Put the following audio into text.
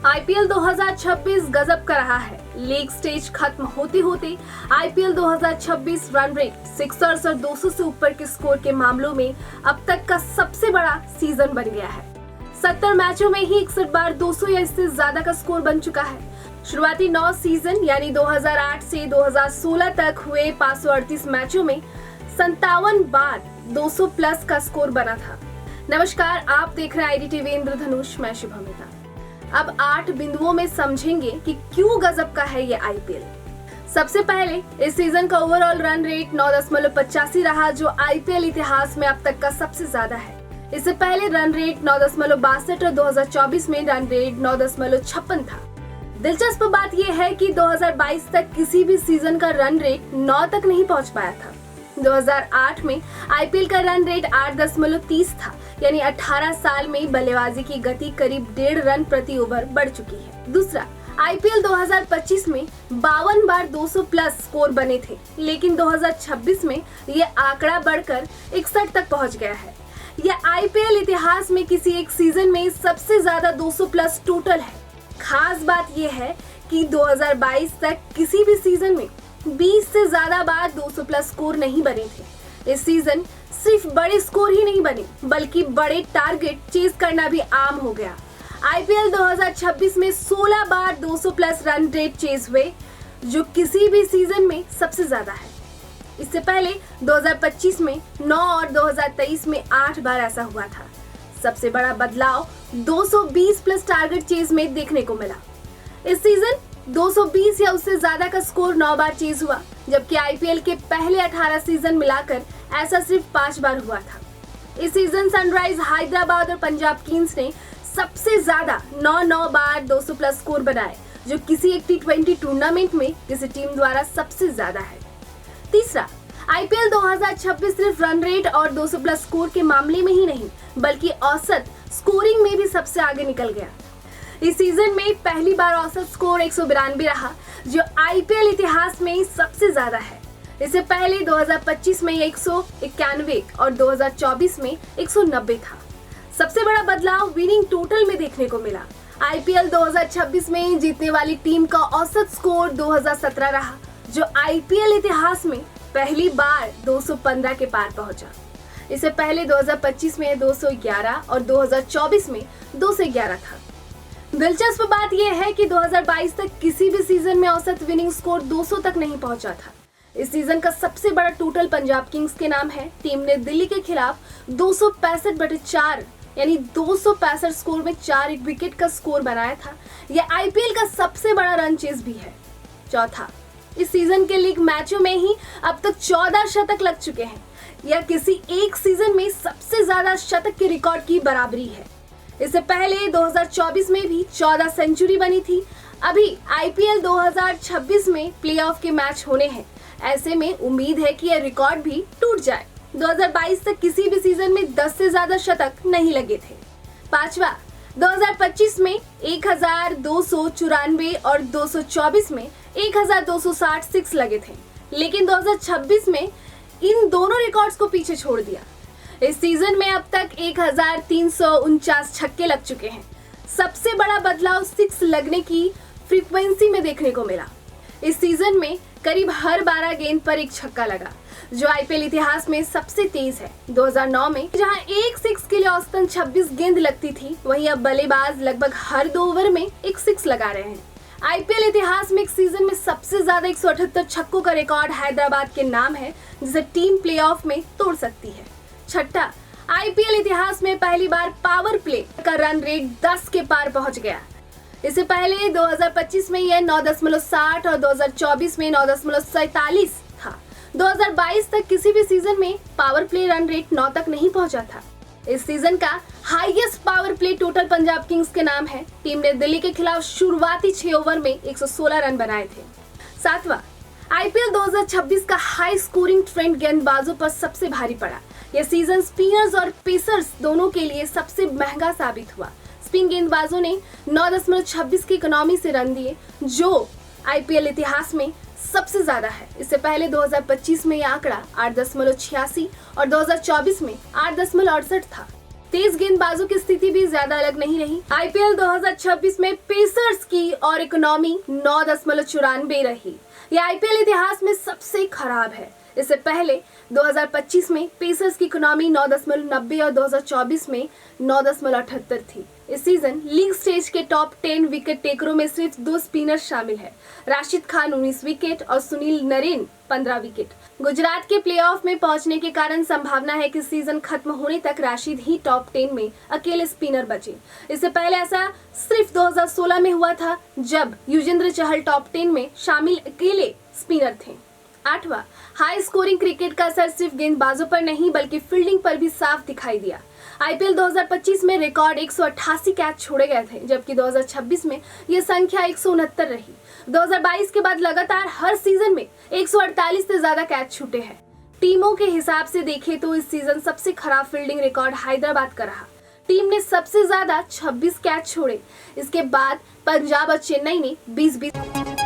IPL 2026 गजब का रहा है। लीग स्टेज खत्म होते होते आईपीएल 2026 रन रेट, सिक्सर्स और 200 से ऊपर के स्कोर के मामलों में अब तक का सबसे बड़ा सीजन बन गया है। 70 मैचों में ही 61 बार 200 या इससे ज्यादा का स्कोर बन चुका है। शुरुआती 9 सीजन यानी 2008 से 2016 तक हुए 538 मैचों में 57 बार 200 प्लस का स्कोर बना था। नमस्कार, आप देख रहे हैं आईडीटीवी इंद्रधनुष, मैं शुभमिता। अब 8 बिंदुओं में समझेंगे कि क्यों गजब का है ये आईपीएल। सबसे पहले इस सीजन का ओवरऑल रन रेट 9.85 रहा, जो आईपीएल इतिहास में अब तक का सबसे ज्यादा है। इससे पहले रन रेट 9.62 और 2024 में रन रेट 9.56 था। दिलचस्प बात यह है कि 2022 तक किसी भी सीजन का रन रेट 9 तक नहीं पहुंच पाया था। 2008 में आईपीएल का रन रेट 8.30 था, यानी 18 साल में बल्लेबाजी की गति करीब 1.5 रन प्रति ओवर बढ़ चुकी है। दूसरा, आईपीएल 2025 में 52 बार 200 प्लस स्कोर बने थे, लेकिन 2026 में ये आंकड़ा बढ़कर 61 तक पहुंच गया है। यह आईपीएल इतिहास में किसी एक सीजन में सबसे ज्यादा 200 प्लस टोटल है। खास बात यह है कि 2022 तक किसी भी सीजन में 20 से ज्यादा बार 200 प्लस स्कोर नहीं बने थे। इस सीजन सिर्फ बड़े स्कोर ही नहीं बने, बल्कि बड़े टारगेट चेज करना भी आम हो गया। आईपीएल 2026 में 16 बार 200 प्लस रन रेट चेज हुए, जो किसी भी सीजन में सबसे ज्यादा है। इससे पहले 2025 में 9 और 2023 में 8 बार ऐसा हुआ था। सबसे बड़ा बदलाव 220 प्लस टारगेट चेज में देखने को मिला। इस सीजन 220 या उससे ज्यादा का स्कोर 9 बार चेज हुआ, जबकि आईपीएल के पहले 18 सीजन मिलाकर ऐसा सिर्फ 5 बार हुआ था। इस सीजन सनराइज हैदराबाद और पंजाब किंग्स ने सबसे ज्यादा 9 बार 200 प्लस स्कोर बनाए, जो किसी एक टी20 टूर्नामेंट में किसी टीम द्वारा सबसे ज्यादा है। तीसरा, आईपीएल 2026 सिर्फ रन रेट और 200 प्लस स्कोर के मामले में ही नहीं, बल्कि औसत स्कोरिंग में भी सबसे आगे निकल गया। इस सीजन में पहली बार औसत स्कोर 192 रहा, जो आईपीएल इतिहास में सबसे ज्यादा है। इससे पहले 2025 में 191 और 2024 में 190 था। सबसे बड़ा बदलाव विनिंग टोटल में देखने को मिला। आईपीएल 2026 में जीतने वाली टीम का औसत स्कोर 2017 रहा, जो आईपीएल इतिहास में पहली बार 215 के पार पहुंचा। इससे पहले 2025 में 211 और 2024 में 211 था। दिलचस्प बात यह है कि 2022 तक किसी भी सीजन में औसत विनिंग स्कोर 200 तक नहीं पहुंचा था। इस सीजन का सबसे बड़ा टोटल पंजाब किंग्स के नाम है। टीम ने दिल्ली के खिलाफ 265/4 यानी 265 स्कोर में 4 विकेट का स्कोर बनाया था। यह आईपीएल का सबसे बड़ा रन चेज भी है। चौथा, इस सीजन के लीग मैचों में ही अब तक 14 शतक लग चुके हैं। यह किसी एक सीजन में सबसे ज्यादा शतक के रिकॉर्ड की बराबरी है। इससे पहले 2024 में भी 14 सेंचुरी बनी थी। अभी आईपीएल 2026 में प्लेऑफ के मैच होने हैं। ऐसे में उम्मीद है कि यह रिकॉर्ड भी टूट जाए। 2022 तक किसी भी सीजन में 10 से ज्यादा शतक नहीं लगे थे। पांचवा, 2025 में 1294 और 224 में 1266 लगे थे, लेकिन 2026 में इन दोनों रिकॉर्ड्स को पीछे छोड़ दिया। इस सीजन में अब तक 1349 छक्के लग चुके हैं। सबसे बड़ा बदलाव 6 लगने की फ्रीक्वेंसी में देखने को मिला। इस सीजन में करीब हर 12 गेंद पर एक छक्का लगा, जो आईपीएल इतिहास में सबसे तेज है। 2009 में जहां एक 6 के लिए औसतन 26 गेंद लगती थी, वहीं अब बल्लेबाज लगभग हर 2 ओवर में एक 6 लगा रहे हैं। आईपीएल इतिहास में एक सीजन में सबसे ज्यादा 178 छक्कों का रिकॉर्ड हैदराबाद के नाम है, जिसे टीम प्लेऑफ में तोड़ सकती है। छठा, आईपीएल इतिहास में पहली बार पावर प्ले का रन रेट 10 के पार पहुंच गया। इससे पहले 2025 में यह 9.60 और 2024 में 9.47 था। 2022 तक किसी भी सीजन में पावर प्ले रन रेट 9 तक नहीं पहुंचा था। इस सीजन का highest power play total Punjab Kings के नाम है। टीम ने दिल्ली के खिलाफ शुरुआती 6 ओवर में 116 रन बनाए थे। सातवां, आईपीएल 2026 का हाई स्कोरिंग ट्रेंड गेंदबाजों पर सबसे भारी पड़ा। यह सीजन स्पिनर्स और पेसर्स दोनों के लिए सबसे महंगा साबित हुआ। स्पिन गेंदबाजों ने 9.26 की इकोनॉमी से रन दिए, जो आईपीएल इतिहास में सबसे ज्यादा है। इससे पहले 2025 में यह आंकड़ा 8.86 और 2024 में 8.68 था। तेज गेंदबाजों की स्थिति भी ज्यादा अलग नहीं रही। आईपीएल 2026 में पेसर्स की और इकोनॉमी 9.94 रही। यह आईपीएल इतिहास में सबसे खराब है। इससे पहले 2025 में पेसर्स की इकोनॉमी 9.90 और 2024 में 9.78 थी। इस सीजन लीग स्टेज के टॉप 10 विकेट टेकरों में सिर्फ 2 स्पिनर शामिल है, राशिद खान 19 विकेट और सुनील नरेन 15 विकेट। गुजरात के प्लेऑफ में पहुंचने के कारण संभावना है कि सीजन खत्म होने तक राशिद ही टॉप 10 में अकेले स्पिनर बचे। इससे पहले ऐसा सिर्फ 2016 में हुआ था, जब युजवेंद्र चहल टॉप 10 में शामिल अकेले स्पिनर थे। 8वां, हाई स्कोरिंग क्रिकेट का असर सिर्फ गेंदबाजों पर नहीं बल्कि फील्डिंग पर भी साफ दिखाई दिया। आईपीएल 2025 में रिकॉर्ड 188 कैच छोड़े गए थे, जबकि 2026 में यह संख्या 169 रही। 2022 के बाद लगातार हर सीजन में 148 से ज्यादा कैच छूटे हैं। टीमों के हिसाब से देखें तो इस सीजन सबसे खराब फील्डिंग रिकॉर्ड हैदराबाद का रहा। टीम ने सबसे ज्यादा 26 कैच छोड़े। इसके बाद पंजाब और चेन्नई ने 20-20